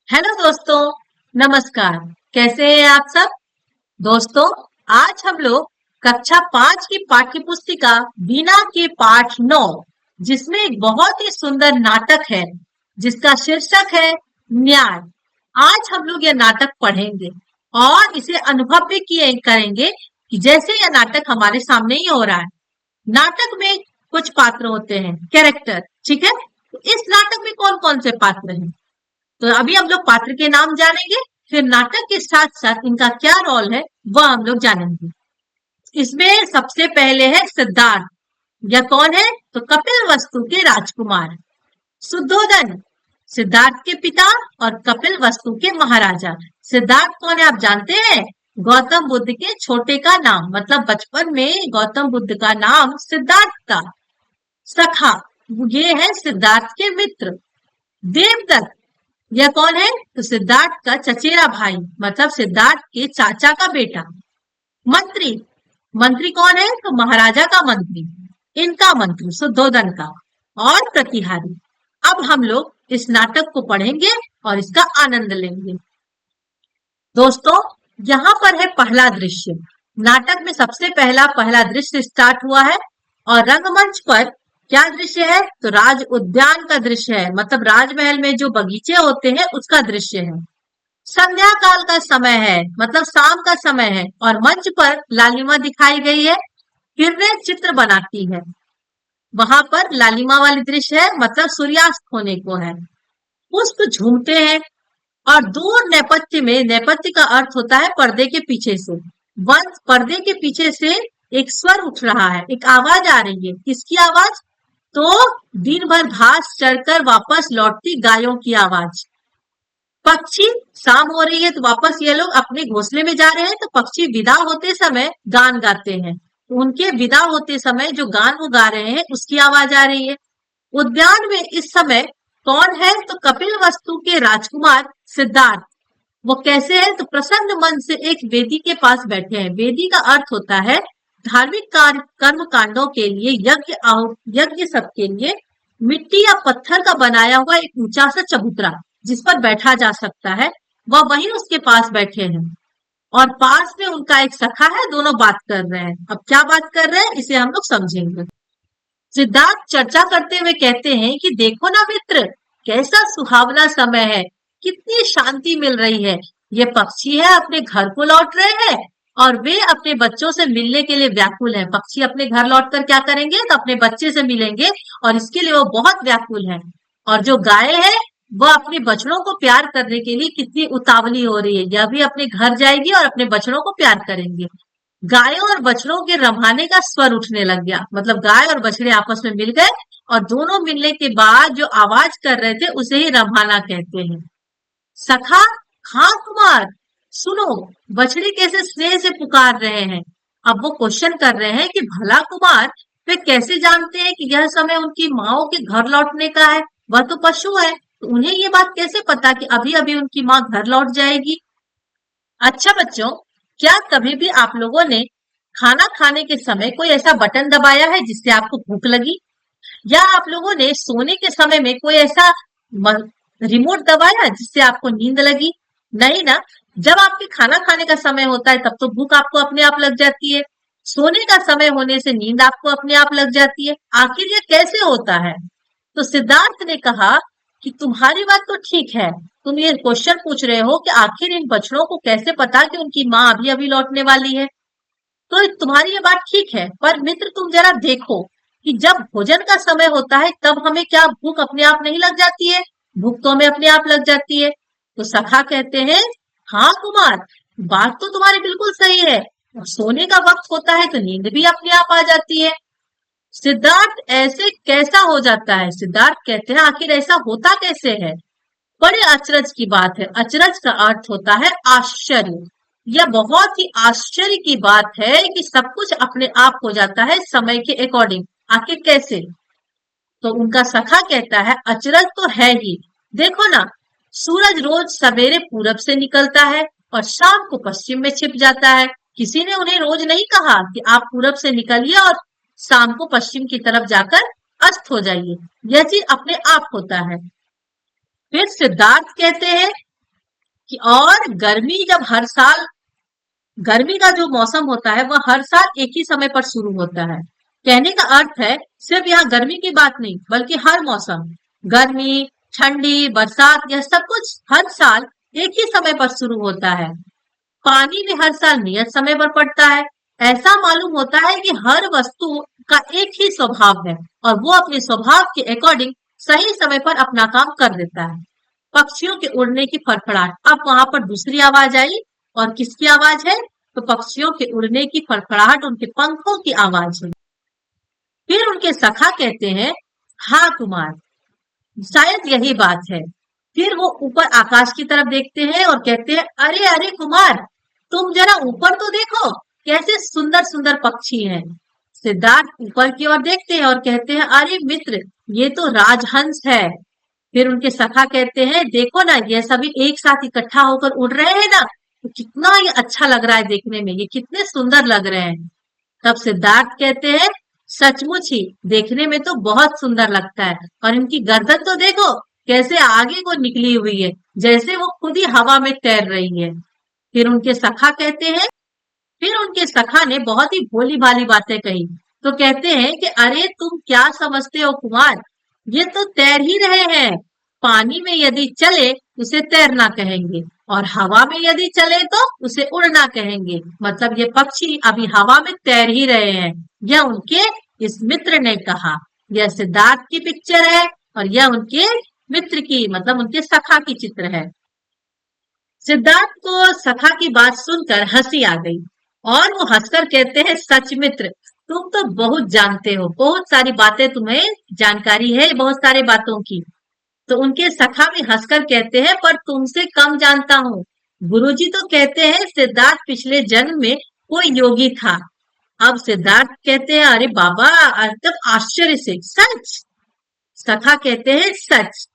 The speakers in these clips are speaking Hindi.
हेलो दोस्तों, नमस्कार। कैसे हैं आप सब? दोस्तों, आज हम लोग कक्षा 5 की पाठ्य पुस्तिका बीना के पाठ 9, जिसमें एक बहुत ही सुंदर नाटक है, जिसका शीर्षक है न्याय। आज हम लोग यह नाटक पढ़ेंगे और इसे अनुभव भी किए करेंगे कि जैसे यह नाटक हमारे सामने ही हो रहा है। नाटक में कुछ पात्र होते हैं, कैरेक्टर, ठीक है? तो इस नाटक में कौन कौन से पात्र हैं? तो अभी हम लोग पात्र के नाम जानेंगे, फिर नाटक के साथ साथ इनका क्या रोल है वह हम लोग जानेंगे। इसमें सबसे पहले है सिद्धार्थ। यह कौन है? तो कपिल वस्तु के राजकुमार। शुद्धोधन, सिद्धार्थ के पिता और कपिल वस्तु के महाराजा। सिद्धार्थ कौन है आप जानते हैं? गौतम बुद्ध के छोटे का नाम, मतलब बचपन में गौतम बुद्ध का नाम सिद्धार्थ था। सखा, ये है सिद्धार्थ के मित्र। देवदत्त, यह कौन है? तो सिद्धार्थ का चचेरा भाई, मतलब सिद्धार्थ के चाचा का बेटा। मंत्री, मंत्री कौन है? तो महाराजा का मंत्री, इनका मंत्री शुद्धोधन का। और प्रतिहारी। अब हम लोग इस नाटक को पढ़ेंगे और इसका आनंद लेंगे। दोस्तों, यहाँ पर है पहला दृश्य। नाटक में सबसे पहला दृश्य स्टार्ट हुआ है और रंगमंच पर क्या दृश्य है? तो राज उद्यान का दृश्य है, मतलब राजमहल में जो बगीचे होते हैं उसका दृश्य है। संध्या काल का समय है, मतलब शाम का समय है और मंच पर लालिमा दिखाई गई है। किरणें चित्र बनाती है, वहां पर लालिमा वाली दृश्य है, मतलब सूर्यास्त होने को है। पुष्प झूमते हैं और दूर नेपथ्य में, नेपथ्य का अर्थ होता है पर्दे के पीछे से, वंश पर्दे के पीछे से एक स्वर उठ रहा है, एक आवाज आ रही है। किसकी आवाज? तो दिन भर घास चढ़कर वापस लौटती गायों की आवाज। पक्षी, शाम हो रही है तो वापस ये लोग अपने घोंसले में जा रहे हैं, तो पक्षी विदा होते समय गान गाते हैं। तो उनके विदा होते समय जो गान वो गा रहे हैं उसकी आवाज आ रही है। उद्यान में इस समय कौन है? तो कपिल वस्तु के राजकुमार सिद्धार्थ। वो कैसे है? तो प्रसन्न मन से एक वेदी के पास बैठे हैं। वेदी का अर्थ होता है धार्मिक कार्य, कर्म कांडों के लिए यज्ञ सब के लिए मिट्टी या पत्थर का बनाया हुआ एक ऊंचा सा चबूतरा, जिस पर बैठा जा सकता है, वह वहीं उसके पास बैठे हैं। और पास में उनका एक सखा है, दोनों बात कर रहे हैं। अब क्या बात कर रहे हैं इसे हम लोग समझेंगे। सिद्धार्थ चर्चा करते हुए कहते हैं कि देखो ना मित्र, कैसा सुहावना समय है, कितनी शांति मिल रही है। ये पक्षी है अपने घर को लौट रहे हैं और वे अपने बच्चों से मिलने के लिए व्याकुल हैं। पक्षी अपने घर लौटकर क्या करेंगे? तो अपने बच्चे से मिलेंगे और इसके लिए वो बहुत व्याकुल है। और जो गाय है वह अपने बछड़ों को प्यार करने के लिए कितनी उतावली हो रही है। यह भी अपने घर जाएगी और अपने बछड़ों को प्यार करेंगे। गायों और बछड़ों के रम्भाने का स्वर उठने लग गया, मतलब गाय और बछड़े आपस में मिल गए और दोनों मिलने के बाद जो आवाज कर रहे थे उसे ही रम्भाना कहते हैं। सखा, हाँ कुमार, सुनो, बछड़ी कैसे स्नेह से पुकार रहे हैं। अब वो क्वेश्चन कर रहे हैं कि भला कुमार, वे कैसे जानते हैं कि यह समय उनकी माओ के घर लौटने का है? वह तो पशु है, तो उन्हें ये बात कैसे पता कि अभी अभी उनकी माँ घर लौट जाएगी? अच्छा बच्चों, क्या कभी भी आप लोगों ने खाना खाने के समय कोई ऐसा बटन दबाया है जिससे आपको भूख लगी? या आप लोगों ने सोने के समय में कोई ऐसा रिमोट दबाया जिससे आपको नींद लगी? नहीं ना। जब आपके खाना खाने का समय होता है तब तो भूख आपको अपने आप लग जाती है। सोने का समय होने से नींद आपको अपने आप लग जाती है। आखिर ये कैसे होता है? तो सिद्धार्थ ने कहा कि तुम्हारी बात तो ठीक है, तुम ये क्वेश्चन पूछ रहे हो कि आखिर इन बछड़ों को कैसे पता कि उनकी माँ अभी अभी लौटने वाली है। तो तुम्हारी ये बात ठीक है, पर मित्र तुम जरा देखो कि जब भोजन का समय होता है तब हमें क्या भूख अपने आप नहीं लग जाती है? भूख तो हमें अपने आप लग जाती है। तो सखा कहते हैं, हाँ कुमार, बात तो तुम्हारी बिल्कुल सही है। सोने का वक्त होता है तो नींद भी अपने आप आ जाती है। सिद्धार्थ, ऐसे कैसा हो जाता है? सिद्धार्थ कहते हैं, आखिर ऐसा होता कैसे है? बड़े अचरज की बात है। अचरज का अर्थ होता है आश्चर्य। यह बहुत ही आश्चर्य की बात है कि सब कुछ अपने आप हो जाता है समय के अकॉर्डिंग। आखिर कैसे? तो उनका सखा कहता है, अचरज तो है ही। देखो ना, सूरज रोज सवेरे पूरब से निकलता है और शाम को पश्चिम में छिप जाता है। किसी ने उन्हें रोज नहीं कहा कि आप पूरब से निकलिए और शाम को पश्चिम की तरफ जाकर अस्त हो जाइए। यह चीज अपने आप होता है। फिर सिद्धार्थ कहते हैं कि और गर्मी जब हर साल गर्मी का जो मौसम होता है वह हर साल एक ही समय पर शुरू होता है। कहने का अर्थ है सिर्फ यहाँ गर्मी की बात नहीं बल्कि हर मौसम, गर्मी, ठंडी, बरसात, यह सब कुछ हर साल एक ही समय पर शुरू होता है। पानी भी हर साल नियत समय पर पड़ता है। ऐसा मालूम होता है कि हर वस्तु का एक ही स्वभाव है और वो अपने स्वभाव के अकॉर्डिंग सही समय पर अपना काम कर देता है। पक्षियों के उड़ने की फड़फड़ाहट। अब वहां पर दूसरी आवाज आई और किसकी आवाज है? तो पक्षियों के उड़ने की फड़फड़ाहट, उनके पंखों की आवाज है। फिर उनके सखा कहते हैं, हाँ कुमार, शायद यही बात है। फिर वो ऊपर आकाश की तरफ देखते हैं और कहते हैं, अरे अरे कुमार, तुम जरा ऊपर तो देखो, कैसे सुंदर सुंदर पक्षी हैं। सिद्धार्थ ऊपर की ओर देखते हैं और कहते हैं, अरे मित्र, ये तो राजहंस है। फिर उनके सखा कहते हैं, देखो ना, ये सभी एक साथ इकट्ठा होकर उड़ रहे हैं ना, तो कितना ये अच्छा लग रहा है देखने में, ये कितने सुंदर लग रहे हैं। तब सिद्धार्थ कहते हैं, सचमुच ही देखने में तो बहुत सुंदर लगता है, और इनकी गर्दन तो देखो कैसे आगे को निकली हुई है, जैसे वो खुद ही हवा में तैर रही है। फिर उनके सखा कहते हैं फिर उनके सखा ने बहुत ही भोली भाली बातें कही। तो कहते हैं कि अरे तुम क्या समझते हो कुमार, ये तो तैर ही रहे हैं। पानी में यदि चले उसे तैरना कहेंगे, और हवा में यदि चले तो उसे उड़ना कहेंगे। मतलब ये पक्षी अभी हवा में तैर ही रहे हैं। यह उनके इस मित्र ने कहा। यह सिद्धार्थ की पिक्चर है और यह उनके मित्र की, मतलब उनके सखा की चित्र है। सिद्धार्थ को सखा की बात सुनकर हंसी आ गई और वो हंसकर कहते हैं, सच मित्र, तुम तो बहुत जानते हो, बहुत सारी बातें तुम्हें जानकारी है, बहुत सारी बातों की। तो उनके सखा भी हंसकर कहते हैं, पर तुमसे कम जानता हूँ। गुरुजी तो कहते हैं सिद्धार्थ पिछले जन्म में कोई योगी था। अब सिद्धार्थ कहते हैं, अरे बाबा, एकदम आश्चर्य से, सच? सखा कहते हैं, सच।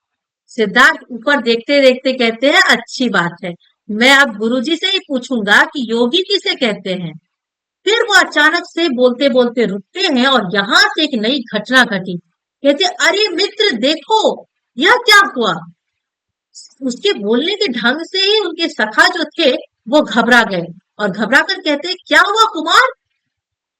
सिद्धार्थ ऊपर देखते देखते कहते हैं, अच्छी बात है, मैं अब गुरुजी से ही पूछूंगा कि योगी किसे कहते हैं। फिर वो अचानक से बोलते बोलते रुकते हैं और यहाँ से एक नई घटना घटी। कहते, अरे मित्र देखो, यह क्या हुआ। उसके बोलने के ढंग से ही उनके सखा जो थे वो घबरा गए और घबरा कर कहते, क्या हुआ कुमार।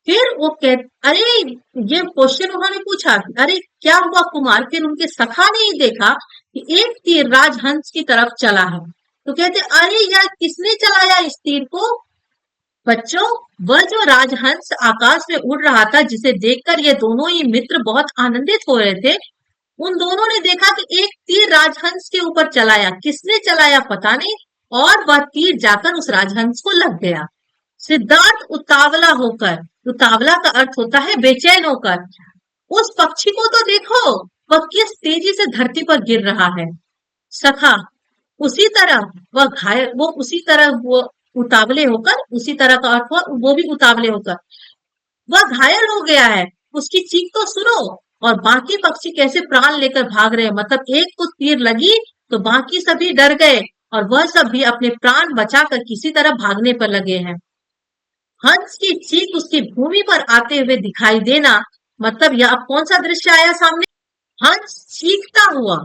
फिर वो कह अरे, ये क्वेश्चन उन्होंने पूछा, अरे क्या हुआ कुमार। फिर उनके सखा ने ही देखा कि एक तीर राजहंस की तरफ चला है। तो कहते, अरे यार, किसने चलाया इस तीर को। बच्चों, वह जो राजहंस आकाश में उड़ रहा था, जिसे देखकर ये दोनों ही मित्र बहुत आनंदित हो रहे थे, उन दोनों ने देखा कि एक तीर राजहंस के ऊपर चलाया। किसने चलाया पता नहीं, और वह तीर जाकर उस राजहंस को लग गया। सिद्धार्थ उतावला होकर, उतावला का अर्थ होता है बेचैन होकर, उस पक्षी को तो देखो, वह किस तेजी से धरती पर गिर रहा है। सखा उसी तरह वह घायल, वो उसी तरह वो उतावले होकर, उसी तरह का अर्थ हुआ वो भी उतावले होकर, वह घायल हो गया है, उसकी चीख तो सुनो। और बाकी पक्षी कैसे प्राण लेकर भाग रहे हैं। मतलब एक को तीर लगी तो बाकी सभी डर गए और वह सब भी अपने प्राण बचाकर किसी तरह भागने पर लगे हैं। हंस की चीख उसकी भूमि पर आते हुए दिखाई देना, मतलब यह अब कौन सा दृश्य आया सामने। हंस चीखता हुआ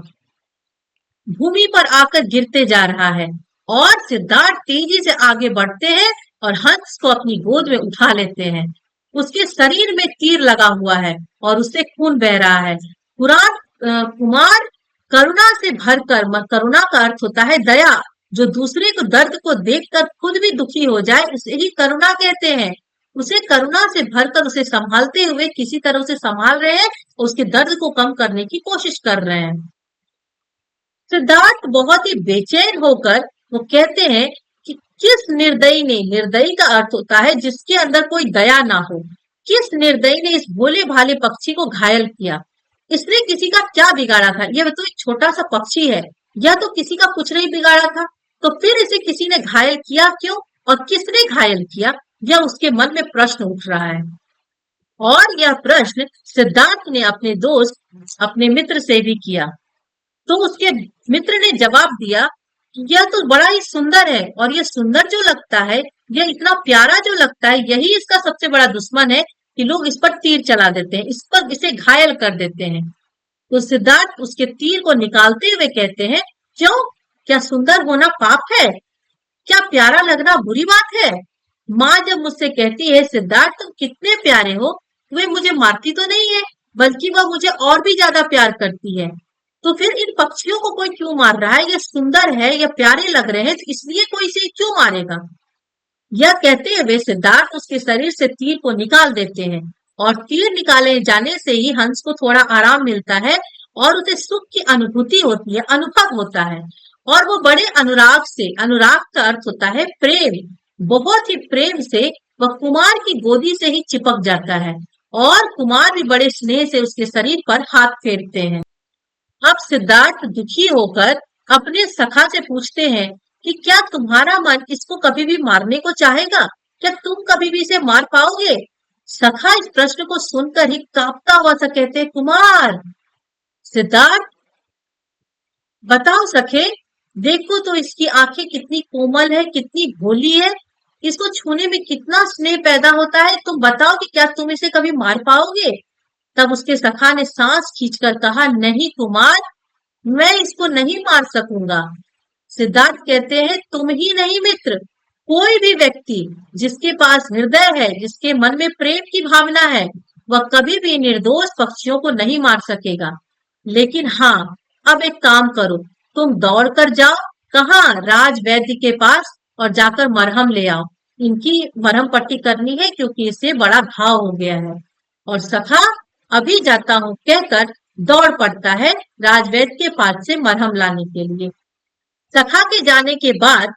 भूमि पर आकर गिरते जा रहा है और सिद्धार्थ तेजी से आगे बढ़ते हैं और हंस को अपनी गोद में उठा लेते हैं। उसके शरीर में तीर लगा हुआ है और उससे खून बह रहा है। कुमार करुणा से भरकर, करुणा का अर्थ होता है दया, जो दूसरे को दर्द को देखकर खुद भी दुखी हो जाए उसे ही करुणा कहते हैं। उसे करुणा से भरकर उसे संभालते हुए किसी तरह उसे संभाल रहे हैं, उसके दर्द को कम करने की कोशिश कर रहे हैं। सिद्धार्थ बहुत ही बेचैन होकर वो कहते हैं कि किस निर्दयी ने, निर्दयी का अर्थ होता है जिसके अंदर कोई दया ना हो, किस निर्दयी ने इस भोले भाले पक्षी को घायल किया। इसने किसी का क्या बिगाड़ा था। यह तो एक छोटा सा पक्षी है, यह तो किसी का कुछ नहीं बिगाड़ा था, तो फिर इसे किसी ने घायल किया क्यों और किसने घायल किया, यह उसके मन में प्रश्न उठ रहा है। और यह प्रश्न सिद्धार्थ ने अपने दोस्त, अपने मित्र से भी किया। तो उसके मित्र ने जवाब दिया, यह तो बड़ा ही सुंदर है और यह सुंदर जो लगता है, यह इतना प्यारा जो लगता है, यही इसका सबसे बड़ा दुश्मन है कि लोग इस पर तीर चला देते हैं, इस पर इसे घायल कर देते हैं। तो सिद्धार्थ उसके तीर को निकालते हुए कहते हैं, क्यों, क्या सुंदर होना पाप है? क्या प्यारा लगना बुरी बात है? माँ जब मुझसे कहती है सिद्धार्थ तुम कितने प्यारे हो, वे मुझे मारती तो नहीं है, बल्कि वह मुझे और भी ज्यादा प्यार करती है। तो फिर इन पक्षियों को कोई क्यों मार रहा है? ये सुंदर है, ये प्यारे लग रहे हैं, तो इसलिए कोई इसे क्यों मारेगा? यह कहते हुए सिद्धार्थ उसके शरीर से तीर को निकाल देते हैं, और तीर निकाले जाने से ही हंस को थोड़ा आराम मिलता है और उसे सुख की अनुभूति होती है, अनुभव होता है। और वो बड़े अनुराग से, अनुराग का अर्थ होता है प्रेम, बहुत ही प्रेम से वह कुमार की गोदी से ही चिपक जाता है, और कुमार भी बड़े स्नेह से उसके शरीर पर हाथ फेरते हैं। अब सिद्धार्थ दुखी होकर अपने सखा से पूछते हैं कि क्या तुम्हारा मन इसको कभी भी मारने को चाहेगा? क्या तुम कभी भी इसे मार पाओगे? सखा इस प्रश्न को सुनकर ही कांपता हुआ सा कहते हैं, कुमार। सिद्धार्थ, बताओ सखे, देखो तो इसकी आंखें कितनी कोमल है, कितनी भोली है, इसको छूने में कितना स्नेह पैदा होता है। तुम बताओ कि क्या तुम इसे कभी मार पाओगे? तब उसके सखा ने सांस खींचकर कहा, नहीं कुमार, मैं इसको नहीं मार सकूंगा। सिद्धार्थ कहते हैं, तुम ही नहीं मित्र, कोई भी व्यक्ति जिसके पास हृदय है, जिसके मन में प्रेम की भावना है, वह कभी भी निर्दोष पक्षियों को नहीं मार सकेगा। लेकिन हाँ, अब एक काम करो, तुम दौड़ कर जाओ, कहाँ? राज वैद्य के पास, और जाकर मरहम ले आओ। इनकी मरहम पट्टी करनी है क्योंकि इसे बड़ा घाव हो गया है। और सखा, अभी जाता हूँ कहकर दौड़ पड़ता है राजवैद्य के पास से मरहम लाने के लिए। सखा के जाने के बाद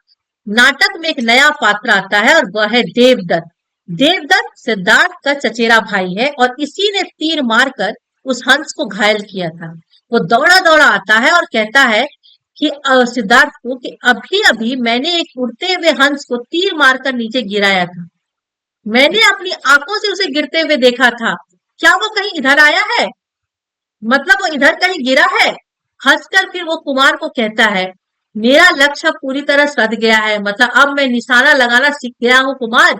नाटक में एक नया पात्र आता है, और वह है देवदत्त। देवदत्त सिद्धार्थ का चचेरा भाई है, और इसी ने तीर मारकर उस हंस को घायल किया था। वो दौड़ा दौड़ा आता है और कहता है कि सिद्धार्थ को कि अभी अभी मैंने एक उड़ते हुए हंस को तीर मारकर नीचे गिराया था। मैंने अपनी आंखों से उसे गिरते हुए देखा था। क्या वो कहीं इधर आया है? मतलब वो इधर कहीं गिरा है? हंसकर फिर वो कुमार को कहता है, मेरा लक्ष्य अब पूरी तरह सध गया है, मतलब अब मैं निशाना लगाना सीख गया हूँ कुमार।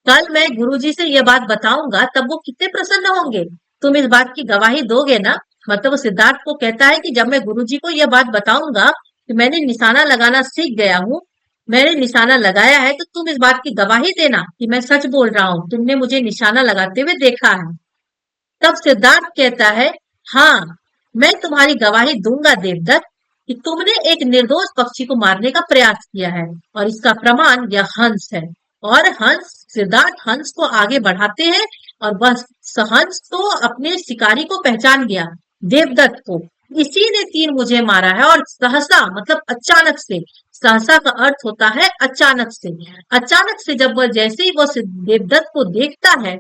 कल मैं गुरुजी से ये बात बताऊंगा, तब वो कितने प्रसन्न होंगे। तुम इस बात की गवाही दोगे ना? मतलब वो सिद्धार्थ को कहता है कि जब मैं गुरुजी को यह बात बताऊंगा कि मैंने निशाना लगाना सीख गया हूँ, मैंने निशाना लगाया है, तो तुम इस बात की गवाही देना कि मैं सच बोल रहा हूँ, तुमने मुझे निशाना लगाते हुए देखा है। तब सिद्धार्थ कहता है, हाँ, मैं तुम्हारी गवाही दूंगा देवदत्त कि तुमने एक निर्दोष पक्षी को मारने का प्रयास किया है, और इसका प्रमाण यह हंस है। और हंस, सिद्धार्थ हंस को आगे बढ़ाते हैं, और वह हंस तो अपने शिकारी को पहचान गया, देवदत्त को। इसी ने तीर मुझे मारा है, और सहसा मतलब अचानक से, सहसा का अर्थ होता है अचानक से। अचानक से जब वह, जैसे ही वह देवदत्त को देखता है,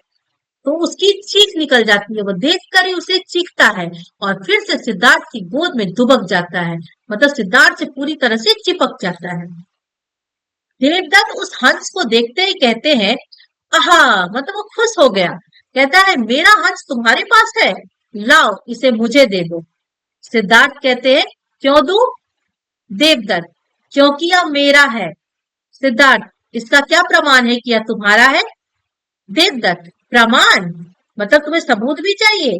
तो उसकी चीख निकल जाती है, वो देखकर ही उसे चीखता है, और फिर से सिद्धार्थ की गोद में दुबक जाता है, मतलब सिद्धार्थ से पूरी तरह से चिपक जाता है। देवदत्त उस हंस को देखते ही कहते हैं, आहा, मतलब वो खुश हो गया। कहता है, मेरा हंस तुम्हारे पास है, लाओ इसे मुझे दे दो। सिद्धार्थ कहते हैं, क्यों दूं? देवदत्त, क्योंकि यह मेरा है। सिद्धार्थ, इसका क्या प्रमाण है कि यह तुम्हारा है? देवदत्त, प्रमाण? मतलब तुम्हें सबूत भी चाहिए?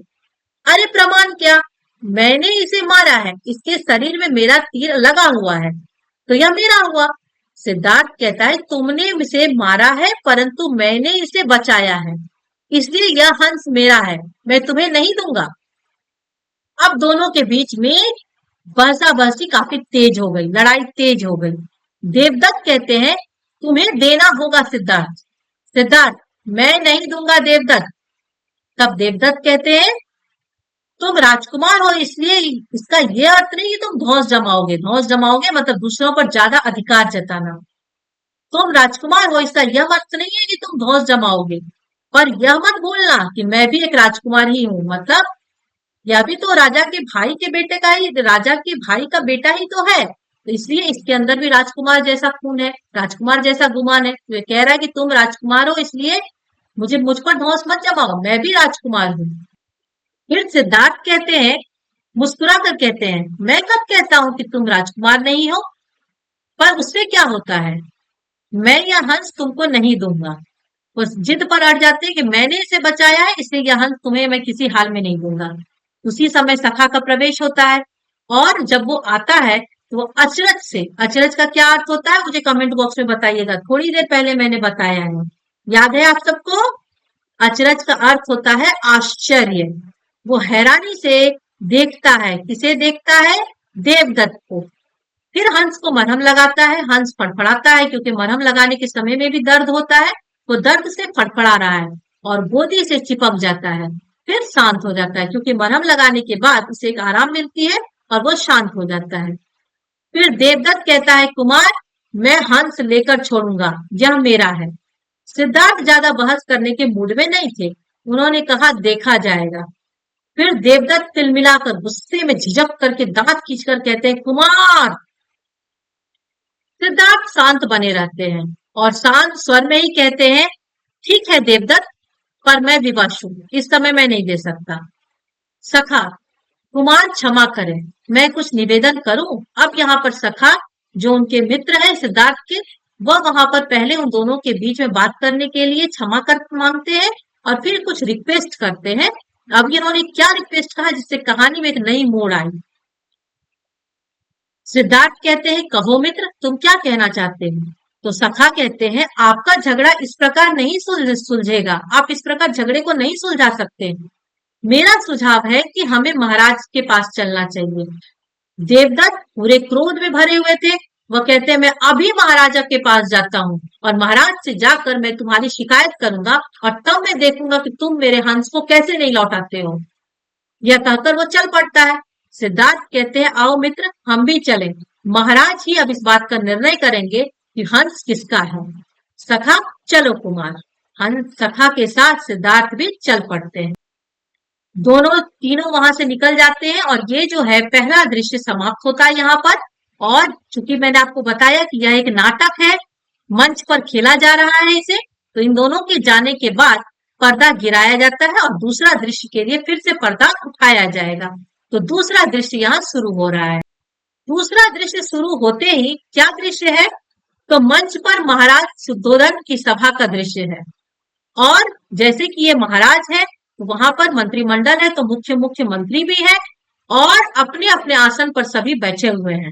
अरे प्रमाण क्या, मैंने इसे मारा है, इसके शरीर में मेरा तीर लगा हुआ है, तो यह मेरा हुआ। सिद्धार्थ कहता है, तुमने इसे मारा है, परंतु मैंने इसे बचाया है, इसलिए यह हंस मेरा है, मैं तुम्हें नहीं दूंगा। अब दोनों के बीच में बहसा बहसी काफी तेज हो गई, लड़ाई तेज हो गई। देवदत्त कहते हैं, तुम्हें देना होगा सिद्धार्थ। सिद्धार्थ, मैं नहीं दूंगा देवदत्त। तब देवदत्त कहते हैं, तुम राजकुमार हो, इसलिए इसका यह अर्थ नहीं कि तुम धौंस जमाओगे। धौंस जमाओगे मतलब दूसरों पर ज्यादा अधिकार जताना। तुम राजकुमार हो, इसका यह अर्थ नहीं है कि तुम धौंस जमाओगे। पर यह मत भूलना कि मैं भी एक राजकुमार ही हूँ, मतलब यह भी तो राजा के भाई के बेटे का ही, राजा के भाई का बेटा ही तो है, तो इसलिए इसके अंदर भी राजकुमार जैसा खून है, राजकुमार जैसा गुमान है। तो ये कह रहा है कि तुम राजकुमार हो, इसलिए मुझ पर धौंस मत जमाओ, मैं भी राजकुमार हूँ। फिर सिद्धार्थ कहते हैं, मुस्कुरा कर कहते हैं, मैं कब कहता हूं कि तुम राजकुमार नहीं हो? पर उससे क्या होता है, मैं यह हंस तुमको नहीं दूंगा। उस जिद पर अड़ जाते हैं कि मैंने इसे बचाया है, इसलिए यह हंस तुम्हें मैं किसी हाल में नहीं दूंगा। उसी समय सखा का प्रवेश होता है, और जब वो आता है तो अचरज से, अचरज का क्या अर्थ होता है मुझे कमेंट बॉक्स में बताइएगा, थोड़ी देर पहले मैंने बताया है, याद है आप सबको? अचरज का अर्थ होता है आश्चर्य। वो हैरानी से देखता है, किसे देखता है? देवदत्त को। फिर हंस को मरहम लगाता है, हंस फड़फड़ाता है क्योंकि मरहम लगाने के समय में भी दर्द होता है, वो दर्द से फड़फड़ा रहा है और गोदी से चिपक जाता है। फिर शांत हो जाता है क्योंकि मरहम लगाने के बाद उसे एक आराम मिलती है और वो शांत हो जाता है। फिर देवदत्त कहता है, कुमार मैं हंस लेकर छोड़ूंगा, यह मेरा है। सिद्धार्थ ज्यादा बहस करने के मूड में नहीं थे, उन्होंने कहा देखा जाएगा। फिर देवदत्त तिलमिलाकर गुस्से में झिझक करके दांत खींचकर कहते हैं, कुमार। सिद्धार्थ शांत बने रहते हैं और शांत स्वर में ही कहते हैं, ठीक है देवदत्त, पर मैं विवश हूं, इस समय मैं नहीं दे सकता। सखा, कुमार क्षमा करें, मैं कुछ निवेदन करूं? अब यहाँ पर सखा जो उनके मित्र हैं सिद्धार्थ के, वह वहां पर पहले उन दोनों के बीच में बात करने के लिए क्षमा कर मांगते हैं और फिर कुछ रिक्वेस्ट करते हैं। अब इन्होंने क्या रिक्वेस्ट कहा जिससे कहानी में एक नई मोड़ आई। सिद्धार्थ कहते हैं, कहो मित्र, तुम क्या कहना चाहते हो? तो सखा कहते हैं, आपका झगड़ा इस प्रकार नहीं सुलझेगा, आप इस प्रकार झगड़े को नहीं सुलझा सकते। मेरा सुझाव है कि हमें महाराज के पास चलना चाहिए। देवदत्त पूरे क्रोध में भरे हुए थे, वह कहते हैं, मैं अभी महाराजा के पास जाता हूँ और महाराज से जाकर मैं तुम्हारी शिकायत करूंगा और तब मैं देखूंगा कि तुम मेरे हंस को कैसे नहीं लौटाते हो। यह कहकर वो चल पड़ता है। सिद्धार्थ कहते हैं, आओ मित्र, हम भी चलें, महाराज ही अब इस बात का निर्णय करेंगे कि हंस किसका है। सखा, चलो कुमार। हंस सखा के साथ सिद्धार्थ भी चल पड़ते हैं। दोनों तीनों वहां से निकल जाते हैं और ये जो है पहला दृश्य समाप्त होता है यहाँ पर। और चूंकि मैंने आपको बताया कि यह एक नाटक है, मंच पर खेला जा रहा है इसे, तो इन दोनों के जाने के बाद पर्दा गिराया जाता है और दूसरा दृश्य के लिए फिर से पर्दा उठाया जाएगा। तो दूसरा दृश्य यहाँ शुरू हो रहा है। दूसरा दृश्य शुरू होते ही क्या दृश्य है? तो मंच पर महाराज शुद्धोधन की सभा का दृश्य है। और जैसे कि ये महाराज है, तो वहां पर मंत्रिमंडल है, तो मुख्य मुख्य मंत्री भी है और अपने अपने आसन पर सभी बैठे हुए हैं।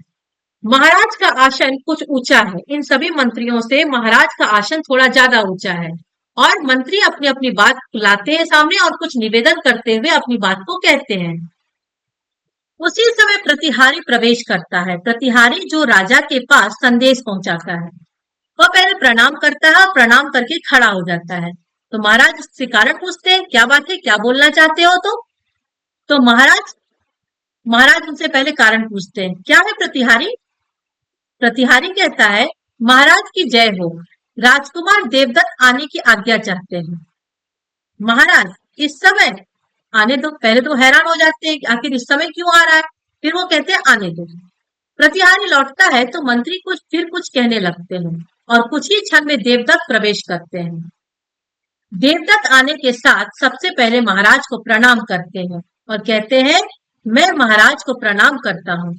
महाराज का आसन कुछ ऊंचा है, इन सभी मंत्रियों से महाराज का आसन थोड़ा ज्यादा ऊंचा है और मंत्री अपनी अपनी बात लाते हैं सामने और कुछ निवेदन करते हुए अपनी बात को कहते हैं। उसी समय प्रतिहारी प्रवेश करता है। प्रतिहारी जो राजा के पास संदेश पहुंचाता है, वह पहले प्रणाम करता है, प्रणाम करके खड़ा हो जाता है। तो महाराज से कारण पूछते हैं, क्या बात है, क्या बोलना चाहते हो? तो महाराज उनसे पहले कारण पूछते हैं, क्या है प्रतिहारी? प्रतिहारी कहता है, महाराज की जय हो, राजकुमार देवदत्त आने की आज्ञा चाहते हैं। महाराज इस समय आने दो। पहले तो हैरान हो जाते हैं कि आखिर इस समय क्यों आ रहा है, फिर वो कहते हैं आने दो। प्रतिहारी लौटता है तो मंत्री कुछ कहने लगते हैं और कुछ ही क्षण में देवदत्त प्रवेश करते हैं। देवदत्त आने के साथ सबसे पहले महाराज को प्रणाम करते हैं और कहते हैं, मैं महाराज को प्रणाम करता हूँ।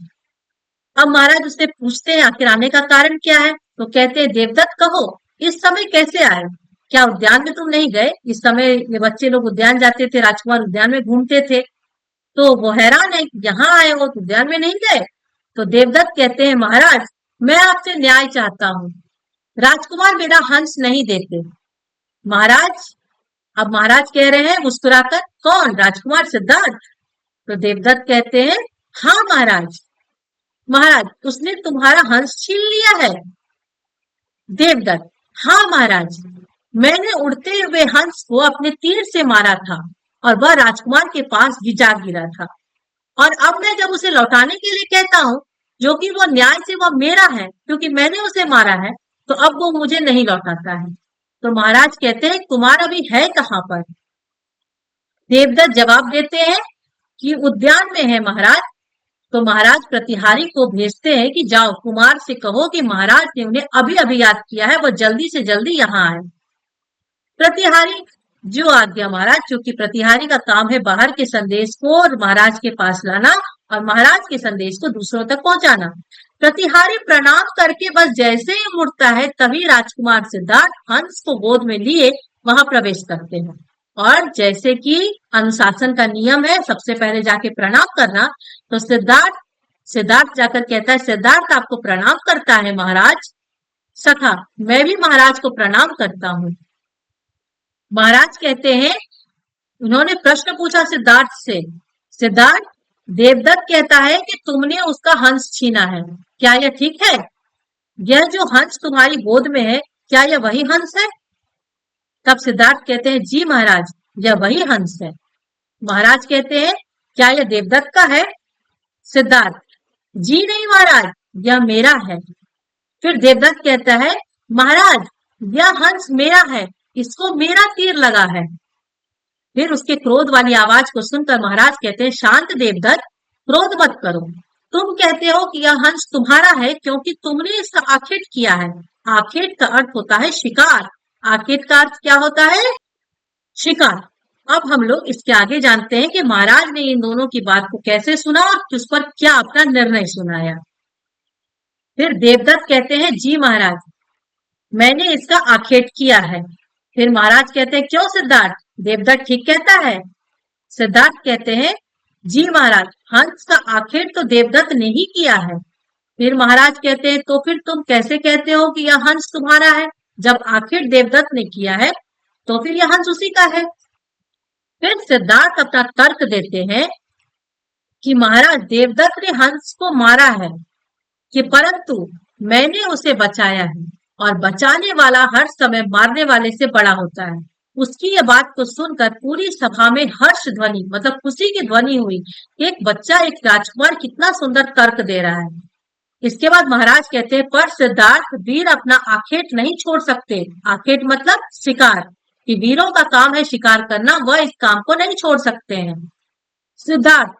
अब महाराज उससे पूछते हैं आखिर आने का कारण क्या है? तो कहते हैं, देवदत्त कहो, इस समय कैसे आए? क्या उद्यान में तुम नहीं गए? इस समय ये बच्चे लोग उद्यान जाते थे, राजकुमार उद्यान में घूमते थे, तो वो हैरान है कि यहाँ आए हो तो उद्यान में नहीं गए। तो देवदत्त कहते हैं, महाराज मैं आपसे न्याय चाहता हूँ, राजकुमार मेरा हंस नहीं देते। महाराज, अब महाराज कह रहे हैं मुस्कुराकर, कौन? राजकुमार सिद्धार्थ। तो देवदत्त कहते हैं, हाँ महाराज। महाराज उसने तुम्हारा हंस छीन लिया है? देवदत्त, हाँ महाराज, मैंने उड़ते हुए हंस को अपने तीर से मारा था और वह राजकुमार के पास जा गिरा था, और अब मैं जब उसे लौटाने के लिए कहता हूँ, जो कि वो न्याय से वह मेरा है क्योंकि मैंने उसे मारा है, तो अब वो मुझे नहीं लौटाता है। तो महाराज कहते हैं, कुमार अभी है कहाँ पर? देवदत्त जवाब देते हैं कि उद्यान में है महाराज। तो महाराज प्रतिहारी को भेजते हैं कि जाओ कुमार से कहो कि महाराज ने उन्हें अभी अभी याद किया है, वो जल्दी से जल्दी यहाँ आए। प्रतिहारी जो आज्ञा महाराज, क्योंकि प्रतिहारी का काम है बाहर के संदेश को और महाराज के पास लाना और महाराज के संदेश को दूसरों तक पहुंचाना। प्रतिहारी प्रणाम करके बस जैसे ही मुड़ता है, तभी राजकुमार सिद्धार्थ हंस को गोद में लिए वहां प्रवेश करते हैं। और जैसे कि अनुशासन का नियम है सबसे पहले जाके प्रणाम करना, तो सिद्धार्थ सिद्धार्थ जाकर कहता है, सिद्धार्थ आपको प्रणाम करता है महाराज। सखा, मैं भी महाराज को प्रणाम करता हूँ। महाराज कहते हैं, उन्होंने प्रश्न पूछा सिद्धार्थ से, सिद्धार्थ, देवदत्त कहता है कि तुमने उसका हंस छीना है, क्या यह ठीक है? यह जो हंस तुम्हारी गोद में है, क्या यह वही हंस है? तब सिद्धार्थ कहते हैं, जी महाराज, यह वही हंस है। महाराज कहते हैं, क्या यह देवदत्त का है? सिद्धार्थ, जी नहीं महाराज, यह मेरा है। फिर देवदत्त कहता है, महाराज, यह हंस मेरा है, इसको मेरा तीर लगा है। फिर उसके क्रोध वाली आवाज को सुनकर महाराज कहते हैं, शांत देवदत्त, क्रोध मत करो। तुम कहते हो कि यह हंस तुम्हारा है क्योंकि तुमने इसका आखेट किया है। आखेट का अर्थ होता है शिकार। आखेट का अर्थ क्या होता है? शिकार। अब हम लोग इसके आगे जानते हैं कि महाराज ने इन दोनों की बात को कैसे सुना और उस पर क्या अपना निर्णय सुनाया। फिर देवदत्त कहते हैं, जी महाराज, मैंने इसका आखेट किया है। फिर महाराज कहते हैं, क्यों सिद्धार्थ, देवदत्त ठीक कहता है? सिद्धार्थ कहते हैं, जी महाराज, हंस का आखेट तो देवदत्त ने ही किया है। फिर महाराज कहते हैं, तो फिर तुम कैसे कहते हो कि यह हंस तुम्हारा है? जब आखेट देवदत्त ने किया है तो फिर यह हंस उसी का है। फिर सिद्धार्थ अपना तर्क देते हैं कि महाराज, देवदत्त ने हंस को मारा है कि परंतु मैंने उसे बचाया है और बचाने वाला हर समय मारने वाले से बड़ा होता है। उसकी ये बात को सुनकर पूरी सभा में हर्ष ध्वनि, मतलब खुशी की ध्वनि हुई। एक बच्चा, एक राजकुमार कितना सुंदर तर्क दे रहा है। इसके बाद महाराज कहते हैं, पर सिद्धार्थ, वीर अपना आखेट नहीं छोड़ सकते। आखेट मतलब शिकार, कि वीरों का काम है शिकार करना, वह इस काम को नहीं छोड़ सकते हैं। सिद्धार्थ,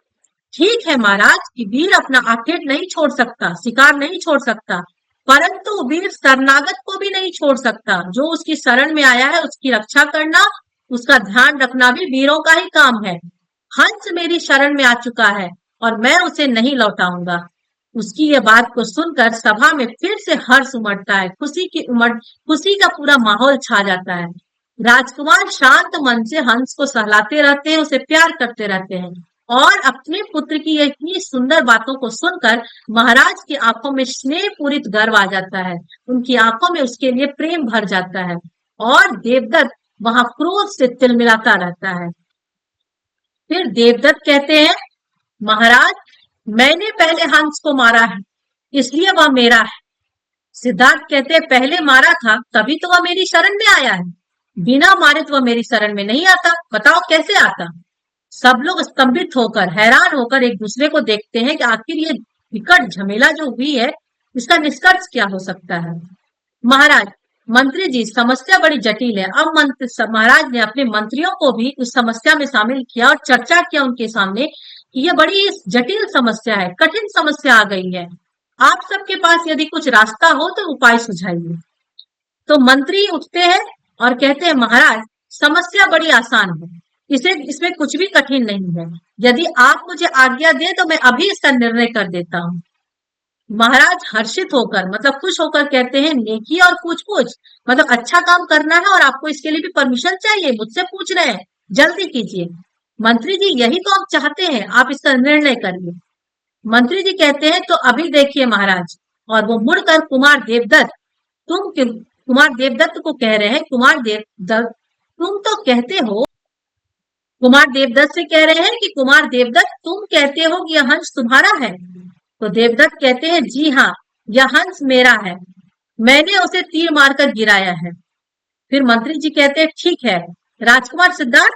ठीक है महाराज कि वीर अपना आखेट नहीं छोड़ सकता, शिकार नहीं छोड़ सकता, परंतु वीर शरणागत को भी नहीं छोड़ सकता। जो उसकी शरण में आया है उसकी रक्षा करना, उसका ध्यान रखना भी वीरों का ही काम है। हंस मेरी शरण में आ चुका है और मैं उसे नहीं लौटाऊंगा। उसकी ये बात को सुनकर सभा में फिर से हर्ष उमड़ता है, खुशी का पूरा माहौल छा जाता है। राजकुमार शांत मन से हंस को सहलाते रहते हैं, उसे प्यार करते रहते हैं और अपने पुत्र की इतनी सुंदर बातों को सुनकर महाराज की आंखों में स्नेह पूरित गर्व आ जाता है। उनकी आंखों में उसके लिए प्रेम भर जाता है और देवदत्त वहां क्रोध से तिलमिलाता रहता है। फिर देवदत्त कहते हैं, महाराज, मैंने पहले हंस को मारा है, इसलिए वह मेरा है। सिद्धार्थ कहते हैं, पहले मारा था तभी तो वह मेरी शरण में आया है, बिना मारे तो वह मेरी शरण में नहीं आता। बताओ कैसे आता? सब लोग स्तंभित होकर, हैरान होकर एक दूसरे को देखते हैं कि आखिर ये विकट झमेला जो हुई है इसका निष्कर्ष क्या हो सकता है। महाराज, मंत्री जी, समस्या बड़ी जटिल है। अब महाराज ने अपने मंत्रियों को भी उस समस्या में शामिल किया और चर्चा किया उनके सामने कि यह बड़ी जटिल समस्या है, कठिन समस्या आ गई है। आप सबके पास यदि कुछ रास्ता हो तो उपाय सुझाइए। तो मंत्री उठते हैं और कहते हैं, महाराज, समस्या बड़ी आसान है, इसमें कुछ भी कठिन नहीं है। यदि आप मुझे आज्ञा दें तो मैं अभी इसका निर्णय कर देता हूँ। महाराज हर्षित होकर, मतलब खुश होकर कहते हैं, नेकी और पूछ मतलब अच्छा काम करना है और आपको इसके लिए भी परमिशन चाहिए, मुझसे पूछ रहे हैं, जल्दी कीजिए। मंत्री जी, यही तो आप चाहते हैं, आप इसका निर्णय करिए। मंत्री जी कहते हैं, तो अभी देखिए महाराज। और वो मुड़कर कुमार देवदत्त को कह रहे हैं, कुमार देवदत्त, तुम तो कहते हो, कुमार देवदत्त से कह रहे हैं कि कुमार देवदत्त, तुम कहते हो कि यह हंस तुम्हारा है? तो देवदत्त कहते हैं, जी हाँ, यह हंस मेरा है, मैंने उसे तीर मारकर गिराया है। फिर मंत्री जी कहते हैं, ठीक है। राजकुमार सिद्धार्थ,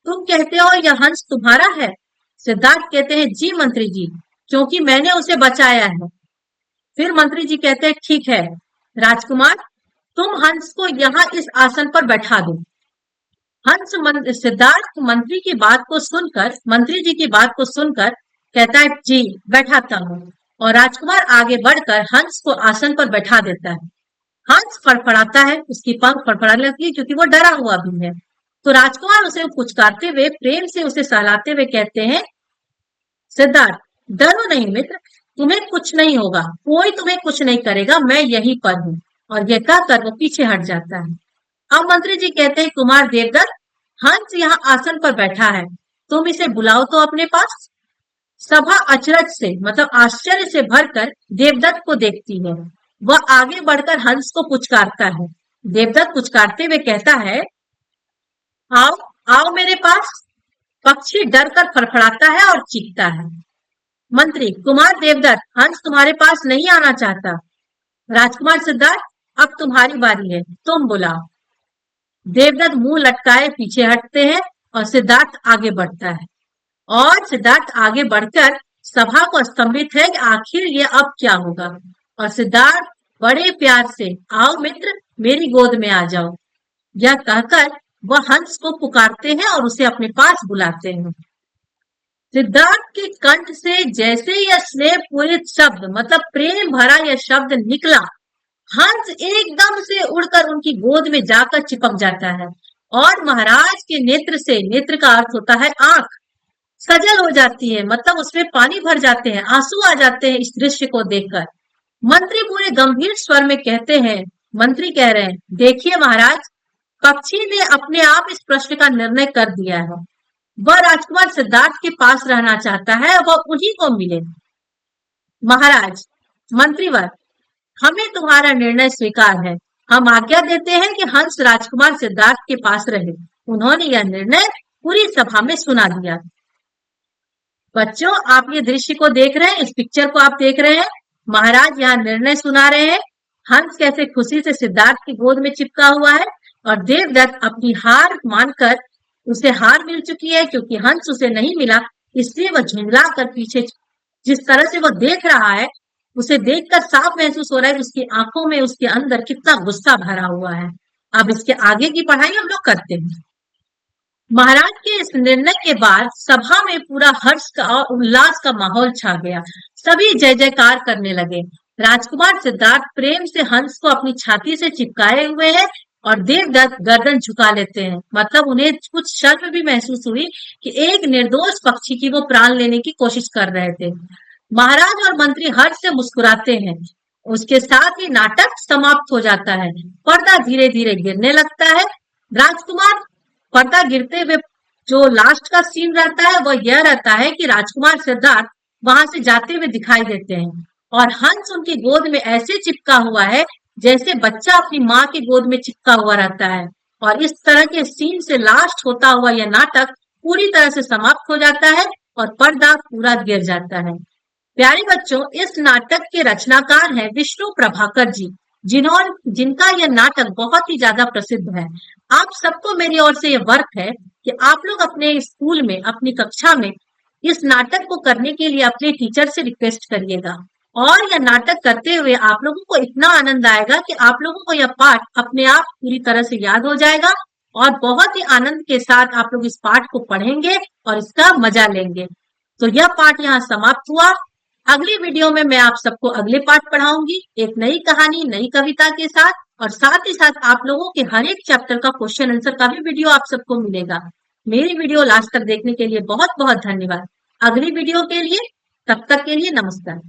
तुम कहते हो यह हंस तुम्हारा है? सिद्धार्थ कहते हैं, जी मंत्री जी, क्योंकि मैंने उसे बचाया है। फिर मंत्री जी कहते हैं, ठीक है राजकुमार, तुम हंस को यहाँ इस आसन पर बैठा दो। हंस सिद्धार्थ मंत्री जी की बात को सुनकर कहता है, जी बैठाता हूँ। और राजकुमार आगे बढ़कर हंस को आसन पर बैठा देता है। हंस फड़फड़ाता है, उसकी पंख फड़फड़ाने लगती है क्योंकि वो डरा हुआ भी है। तो राजकुमार उसे पुचकारते हुए, प्रेम से उसे सहलाते हुए कहते हैं, सिद्धार्थ, डरो नहीं मित्र, तुम्हें कुछ नहीं होगा, कोई तुम्हें कुछ नहीं करेगा, मैं यहीं पर हूँ। और यह कहकर वो पीछे हट जाता है। अब मंत्री जी कहते हैं, कुमार देवदत्त, हंस यहाँ आसन पर बैठा है, तुम इसे बुलाओ तो अपने पास। सभा अचरज से मतलब आश्चर्य से भरकर देवदत्त को देखती है। वह आगे बढ़कर हंस को पुचकारता है। देवदत्त पुचकारते हुए कहता है, आओ आओ मेरे पास। पक्षी डर कर फड़फड़ाता है और चीखता है। मंत्री, कुमार देवदत्त, हंस तुम्हारे पास नहीं आना चाहता। राजकुमार सिद्धार्थ, अब तुम्हारी बारी है, तुम बुलाओ। देवदत्त मुंह लटकाए पीछे हटते हैं और सिद्धार्थ आगे बढ़ता है। और सिद्धार्थ आगे बढ़कर सभा को स्तंभित है कि आखिर ये अब क्या होगा। और सिद्धार्थ बड़े प्यार से, आओ मित्र, मेरी गोद में आ जाओ, यह कहकर वह हंस को पुकारते हैं और उसे अपने पास बुलाते हैं। सिद्धार्थ के कंठ से जैसे यह स्नेह पूरित शब्द मतलब प्रेम भरा यह शब्द निकला, हंस एकदम से उड़कर उनकी गोद में जाकर चिपक जाता है और महाराज के नेत्र से, नेत्र का अर्थ होता है आंख, सजल हो जाती है, मतलब उसमें पानी भर जाते हैं, आंसू आ जाते हैं इस दृश्य को देखकर। मंत्री पूरे गंभीर स्वर में कहते हैं, मंत्री कह रहे हैं, देखिए महाराज, पक्षी ने अपने आप इस प्रश्न का निर्णय कर दिया है। वह राजकुमार सिद्धार्थ के पास रहना चाहता है, वह उन्हीं को मिले। महाराज, मंत्रीवर, हमें तुम्हारा निर्णय स्वीकार है। हम आज्ञा देते हैं कि हंस राजकुमार सिद्धार्थ के पास रहे। उन्होंने यह निर्णय पूरी सभा में सुना दिया। बच्चों, आप ये दृश्य को देख रहे हैं, इस पिक्चर को आप देख रहे हैं। महाराज यहाँ निर्णय सुना रहे हैं। हंस कैसे खुशी से सिद्धार्थ की गोद में चिपका हुआ है और देवदत्त अपनी हार मानकर, उसे हार मिल चुकी है क्योंकि हंस उसे नहीं मिला, इसलिए वह झुंझला कर पीछे, जिस तरह से वह देख रहा है उसे देखकर साफ महसूस हो रहा है कि उसकी आंखों में, उसके अंदर कितना गुस्सा भरा हुआ है। अब इसके आगे की पढ़ाई हम लोग करते हैं। महाराज के इस निर्णय के बाद सभा में पूरा हर्ष का और उल्लास का माहौल छा गया। सभी जय जयकार करने लगे। राजकुमार सिद्धार्थ प्रेम से हंस को अपनी छाती से चिपकाए हुए हैं और देवदत्त गर्दन झुका लेते हैं, मतलब उन्हें कुछ शर्म भी महसूस हुई कि एक निर्दोष पक्षी की वो प्राण लेने की कोशिश कर रहे थे। महाराज और मंत्री हर्ष से मुस्कुराते हैं। उसके साथ ही नाटक समाप्त हो जाता है। पर्दा धीरे धीरे गिरने लगता है। राजकुमार, पर्दा गिरते हुए जो लास्ट का सीन रहता है वह यह रहता है कि राजकुमार सिद्धार्थ वहां से जाते हुए दिखाई देते हैं और हंस उनकी गोद में ऐसे चिपका हुआ है जैसे बच्चा अपनी माँ की गोद में चिपका हुआ रहता है। और इस तरह के सीन से लास्ट होता हुआ यह नाटक पूरी तरह से समाप्त हो जाता है और पर्दा पूरा गिर जाता है। प्यारे बच्चों, इस नाटक के रचनाकार हैं विष्णु प्रभाकर जी, जिनका यह नाटक बहुत ही ज्यादा प्रसिद्ध है। आप सबको मेरी ओर से यह वर्क है कि आप लोग अपने स्कूल में, अपनी कक्षा में इस नाटक को करने के लिए अपने टीचर से रिक्वेस्ट करिएगा और यह नाटक करते हुए आप लोगों को इतना आनंद आएगा कि आप लोगों को यह पाठ अपने आप पूरी तरह से याद हो जाएगा और बहुत ही आनंद के साथ आप लोग इस पाठ को पढ़ेंगे और इसका मजा लेंगे। तो यह पाठ यहाँ समाप्त हुआ। अगली वीडियो में मैं आप सबको अगले पाठ पढ़ाऊंगी, एक नई कहानी, नई कविता के साथ ही साथ आप लोगों के हर एक चैप्टर का क्वेश्चन आंसर का भी वीडियो आप सबको मिलेगा। मेरी वीडियो लास्ट तक देखने के लिए बहुत बहुत धन्यवाद। अगली वीडियो के लिए, तब तक के लिए नमस्कार।